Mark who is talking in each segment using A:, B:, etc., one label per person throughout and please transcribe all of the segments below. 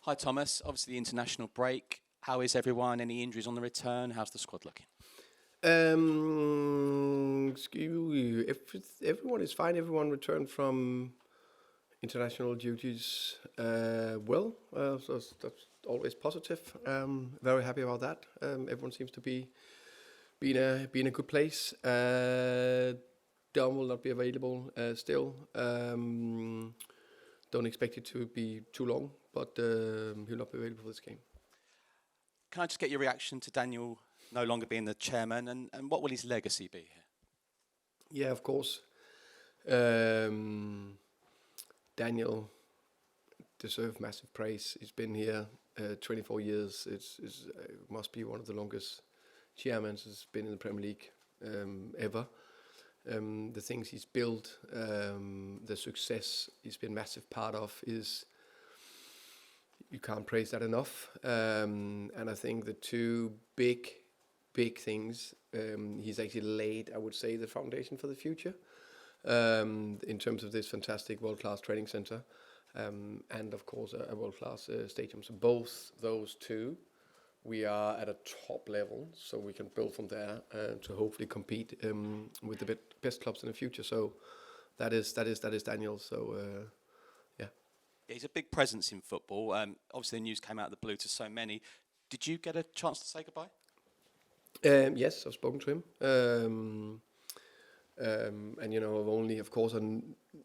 A: Hi, Thomas. Obviously, the international break. How is everyone? Any injuries on the return? How's the squad looking?
B: Excuse me, everyone is fine. Everyone returned from international duties so that's always positive. Very happy about that. Everyone seems to be in a good place. Dom will not be available still. Don't expect it to be too long, but he'll not be available for this game.
A: Can I just get your reaction to Daniel no longer being the chairman, and what will his legacy be here?
B: Yeah, of course. Daniel deserves massive praise. He's been here 24 years. It's must be one of the longest chairmen has been in the Premier League ever. The things he's built, the success he's been massive part of is, you can't praise that enough. And I think the two big things, he's actually laid, I would say, the foundation for the future in terms of this fantastic world-class training center and of course a world-class stadium. So both those two, we are at a top level, so we can build from there to hopefully compete with the best clubs in the future. So that is Daniel. So yeah.
A: Yeah, he's a big presence in football. Obviously, the news came out of the blue to so many. Did you get a chance to say goodbye?
B: Yes, I've spoken to him. And I've only, of course,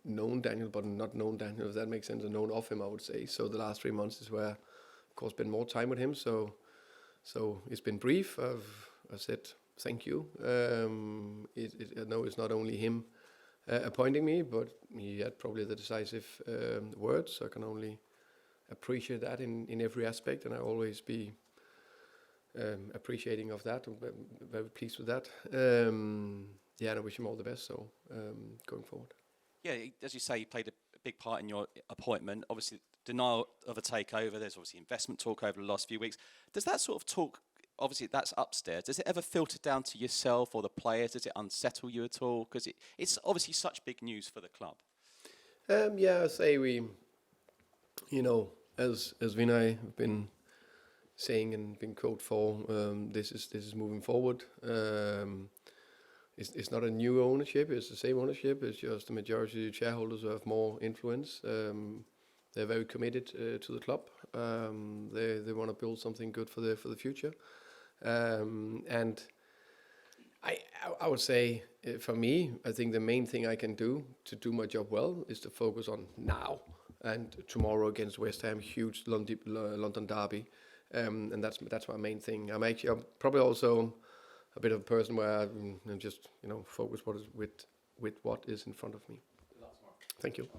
B: known Daniel, but not known Daniel, if that makes sense, and known of him, I would say. So the last 3 months is where, of course, been more time with him. So it's been brief. I've said thank you. I know it's not only him appointing me, but he had probably the decisive words. So I can only appreciate that in every aspect, and I always be appreciating of that. I'm very pleased with that. And I wish him all the best. So going forward.
A: Yeah, as you say, he played a big part in your appointment. Obviously, denial of a takeover. There's obviously investment talk over the last few weeks. Does that sort of talk, obviously that's upstairs, does it ever filter down to yourself or the players? Does it unsettle you at all? Because it's obviously such big news for the club.
B: I say we, as Vinay have been saying and been quoted for, this is moving forward. It's not a new ownership, it's the same ownership, it's just the majority of the shareholders who have more influence. They're very committed to the club. They want to build something good for the future. And I would say, for me, I think the main thing I can do to do my job well is to focus on now and tomorrow against West Ham, huge London derby. And that's my main thing. I'm probably also a bit of a person where I just focus with what is in front of me. Thank you.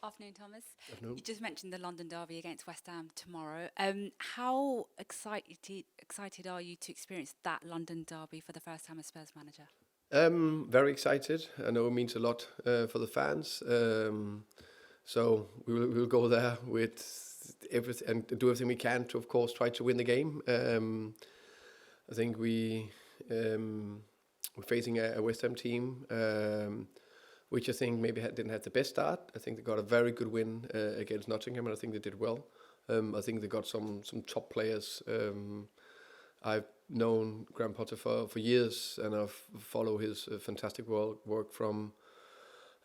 C: Afternoon, Thomas.
B: Afternoon.
C: You just mentioned the London derby against West Ham tomorrow. How excited are you to experience that London derby for the first time as Spurs manager?
B: Very excited. I know it means a lot for the fans. So we'll go there with everything and do everything we can to, of course, try to win the game. I think we're facing a West Ham team, which I think maybe didn't have the best start. I think they got a very good win against Nottingham, and I think they did well. I think they got some top players. I've known Graham Potter for years, and I've followed his fantastic work from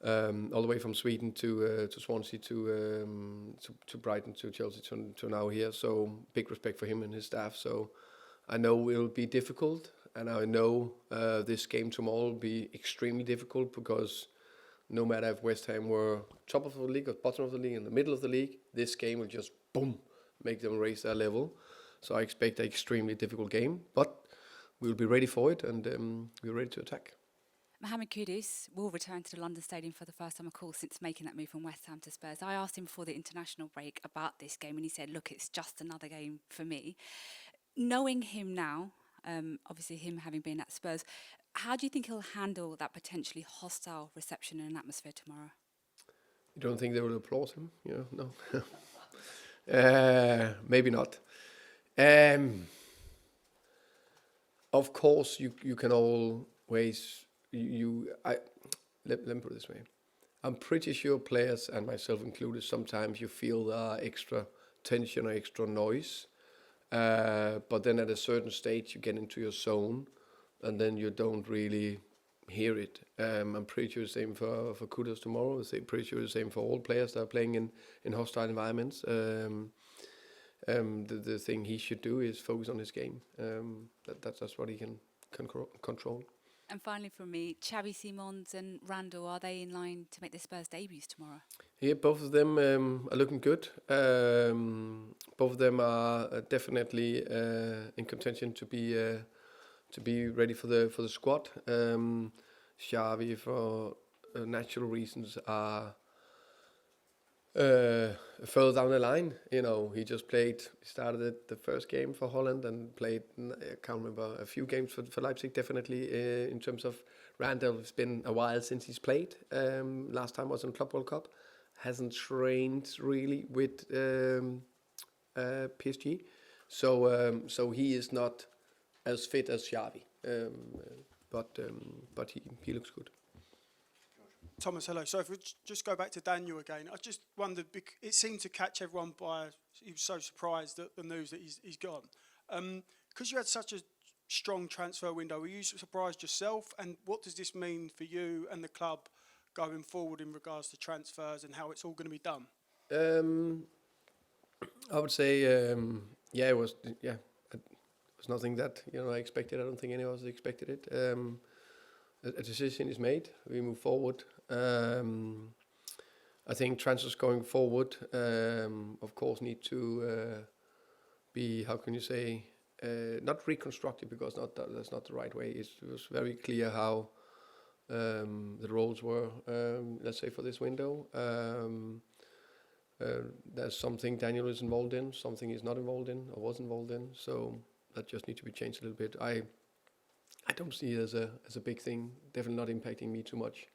B: all the way from Sweden to Swansea to Brighton to Chelsea to now here. So big respect for him and his staff. So I know it will be difficult, and I know this game tomorrow will be extremely difficult, because no matter if West Ham were top of the league or bottom of the league, in the middle of the league, this game will just boom make them raise their level. So I expect an extremely difficult game, but we'll be ready for it, and we're ready to attack.
C: Mohamed Kudus will return to the London Stadium for the first time, of course, since making that move from West Ham to Spurs. I asked him before the international break about this game, and he said, look, it's just another game for me. Knowing him now, obviously him having been at Spurs, how do you think he'll handle that potentially hostile reception and atmosphere tomorrow?
B: You don't think they will applaud him? No. Maybe not. Of course, you can always let me put it this way. I'm pretty sure players, and myself included, sometimes you feel there are extra tension or extra noise. But then at a certain stage, you get into your zone, and then you don't really hear it. I'm pretty sure the same for Kudos tomorrow. I'm pretty sure the same for all players that are playing in hostile environments. The thing he should do is focus on his game. That's what he can control.
C: And finally from me, Xavi Simons and Randall, are they in line to make their Spurs debuts tomorrow?
B: Yeah, both of them are looking good. Both of them are definitely in contention to be ready for the squad. Xavi, for natural reasons, are further down the line. He just started the first game for Holland and played, I can't remember, a few games for Leipzig, definitely. In terms of Randall, it's been a while since he's played. Last time was in Club World Cup. Hasn't trained really with PSG. So he is not as fit as Xavi. But he looks good.
D: Thomas, hello. So if we just go back to Daniel again, I just wondered, it seemed to catch everyone he was so surprised at the news that he's gone. Because you had such a strong transfer window, were you surprised yourself? And what does this mean for you and the club going forward in regards to transfers and how it's all going to be done?
B: I would say, it was nothing that I expected. I don't think any of us expected it. A decision is made. We move forward. I think transfers going forward, of course, need to be, how can you say, not reconstructed, because that's not the right way. It was very clear how the roles were, let's say, for this window. There's something Daniel is involved in, something he's not involved in or was involved in, so that just needs to be changed a little bit. I don't see it as a big thing, definitely not impacting me too much,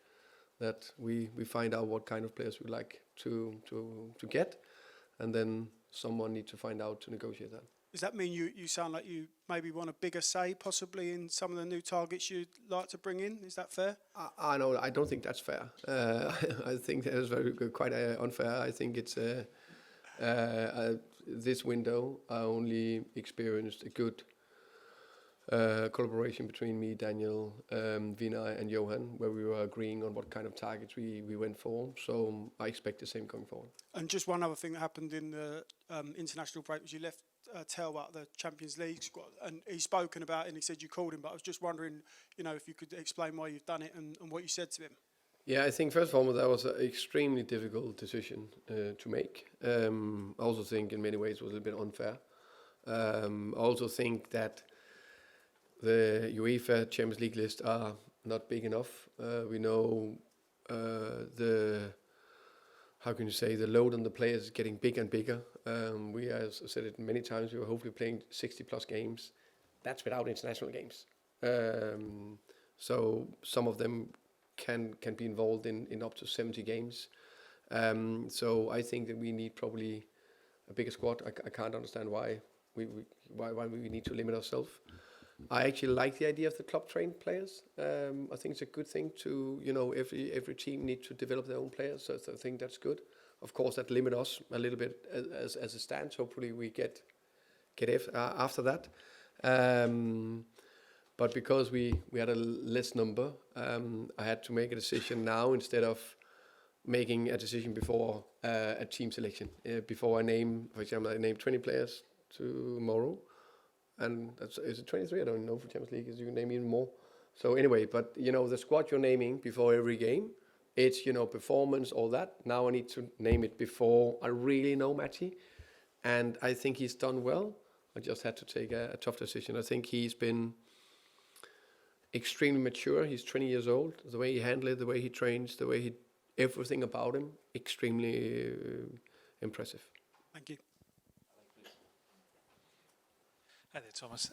B: that we find out what kind of players we like to get, and then someone needs to find out to negotiate that.
D: Does that mean you sound like you maybe want a bigger say possibly in some of the new targets you'd like to bring in? Is that fair?
B: I know. I don't think that's fair. I think that is very good, quite unfair. I think it's this window I only experienced a good collaboration between me, Daniel, Vinay and Johan, where we were agreeing on what kind of targets we went for. So I expect the same going forward.
D: And just one other thing that happened in the international break was you left Tel out the Champions League squad, and he's spoken about it and he said you called him, but I was just wondering, if you could explain why you've done it and what you said to him.
B: Yeah, I think first of all that was an extremely difficult decision to make. I also think in many ways it was a little bit unfair. I also think that the UEFA Champions League list are not big enough. We know the load on the players is getting bigger and bigger. We, as I said it many times, we were hopefully playing 60 plus games. That's without international games. So some of them can be involved in up to 70 games. So I think that we need probably a bigger squad. I can't understand why we need to limit ourselves. I actually like the idea of the club trained players. I think it's a good thing to, every team need to develop their own players. So I think that's good. Of course, that limit us a little bit as a stance. Hopefully we get after that. But because we had a less number, I had to make a decision now instead of making a decision before a team selection. Before I name 20 players tomorrow. And is it 23? I don't know for Champions League, you can name even more. So anyway, but the squad you're naming before every game, it's performance, all that. Now I need to name it before I really know Matty, and I think he's done well. I just had to take a tough decision. I think he's been extremely mature. He's 20 years old. The way he handles it, the way he trains, everything about him, extremely impressive.
D: Thank you.
E: Hi there, Thomas.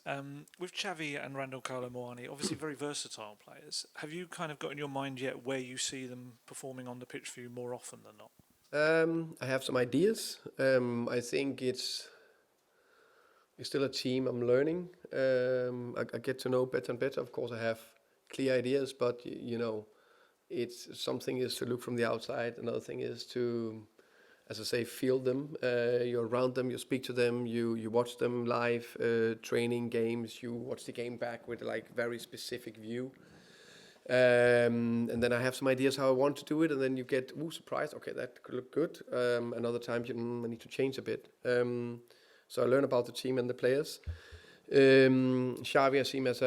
E: With Xavi and Randall Muani, obviously very versatile players, have you kind of got in your mind yet where you see them performing on the pitch for you more often than not?
B: I have some ideas. I think it's still a team I'm learning. I get to know better and better. Of course, I have clear ideas, but it's something is to look from the outside. Another thing is to as I say, feel them. You're around them, you speak to them, you watch them live, training games, you watch the game back with like very specific view. And then I have some ideas how I want to do it, and then you get surprised. Okay, that could look good. Another time I need to change a bit. So I learn about the team and the players. Xavi I see him as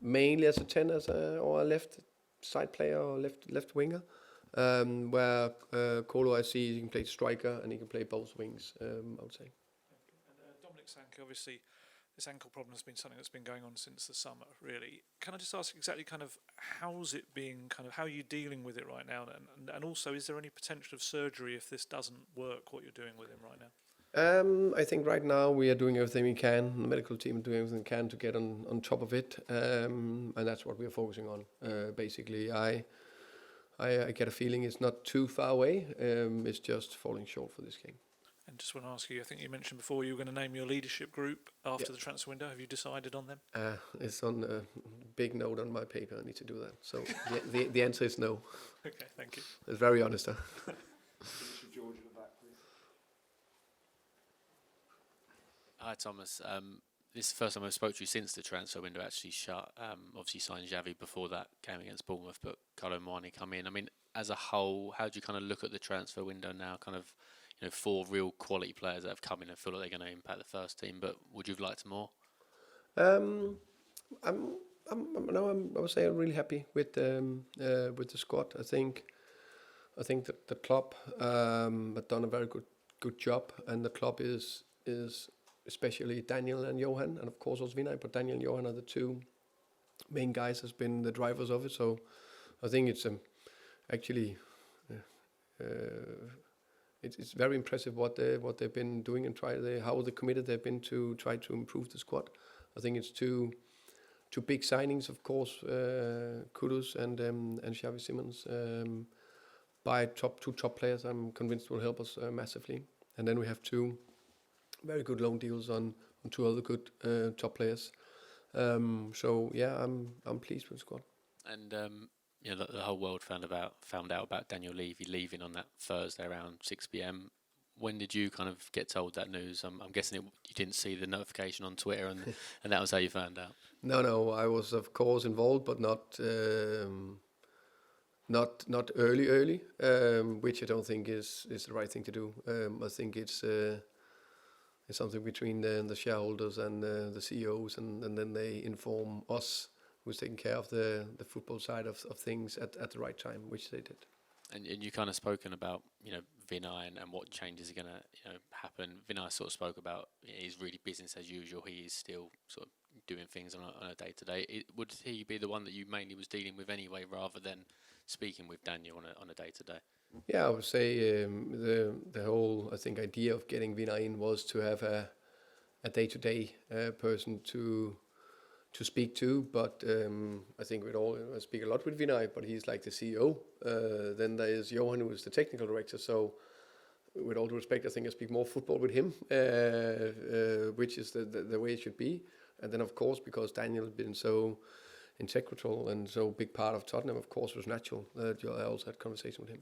B: mainly as a 10, or a left side player or left winger. Where Kolo I see he can play striker and he can play both wings. I would say.
E: And Dominic Sanke, obviously, this ankle problem has been something that's been going on since the summer, really. Can I just ask exactly kind of how's it being, kind of how are you dealing with it right now? And also, is there any potential of surgery if this doesn't work, what you're doing with him right now?
B: I think right now we are doing everything we can. The medical team is doing everything we can to get on top of it. And that's what we are focusing on. Basically, I get a feeling it's not too far away. It's just falling short for this game.
E: And just want to ask you, I think you mentioned before you were going to name your leadership group after the transfer window. Have you decided on them?
B: It's on a big note on my paper. I need to do that. So the answer is no.
E: Okay, thank you.
B: It's very honest. Huh?
F: George at the back, please.
G: Hi, Thomas. This is the first time I've spoke to you since the transfer window actually shut. Obviously signed Xavi before that game against Bournemouth, but Carlo Muani come in. I mean, as a whole, how do you kind of look at the transfer window now? Kind of, 4 real quality players that have come in and feel like they're going to impact the first team. But would you have liked more?
B: I would say I'm really happy with the squad. I think that the club have done a very good job, and the club is especially Daniel and Johan, and of course also Vinay. But Daniel and Johan are the 2 main guys has been the drivers of it. So I think it's actually. It's very impressive what they've been doing and how committed they've been to try to improve the squad. I think it's two big signings, of course, Kudus and Xavi Simons, by 2 top players. I'm convinced will help us massively. And then we have 2 very good loan deals on 2 other good top players. So yeah, I'm pleased with the squad.
G: And the whole world found out about Daniel Levy leaving on that Thursday around 6 p.m. When did you kind of get told that news? I'm guessing you didn't see the notification on Twitter, and that was how you found out. No,
B: I was of course involved, but not early, which I don't think is the right thing to do. I think it's something between the shareholders and the CEOs, and then they inform us who's taking care of the football side of things at the right time, which they did.
G: And you kind of spoken about Vinay and what changes are going to happen. Vinay sort of spoke about he's really business as usual. He is still sort of doing things on a day to day. Would he be the one that you mainly was dealing with anyway, rather than speaking with Daniel on a day to day?
B: Yeah, I would say the whole idea of getting Vinay in was to have a day to day person to speak to, but I think I speak a lot with Vinay, but he's like the CEO. Then there is Johan, who is the technical director. So, with all due respect, I think I speak more football with him, which is the way it should be. And then, of course, because Daniel has been so integral and so big part of Tottenham, of course, it was natural that I also had conversation with him.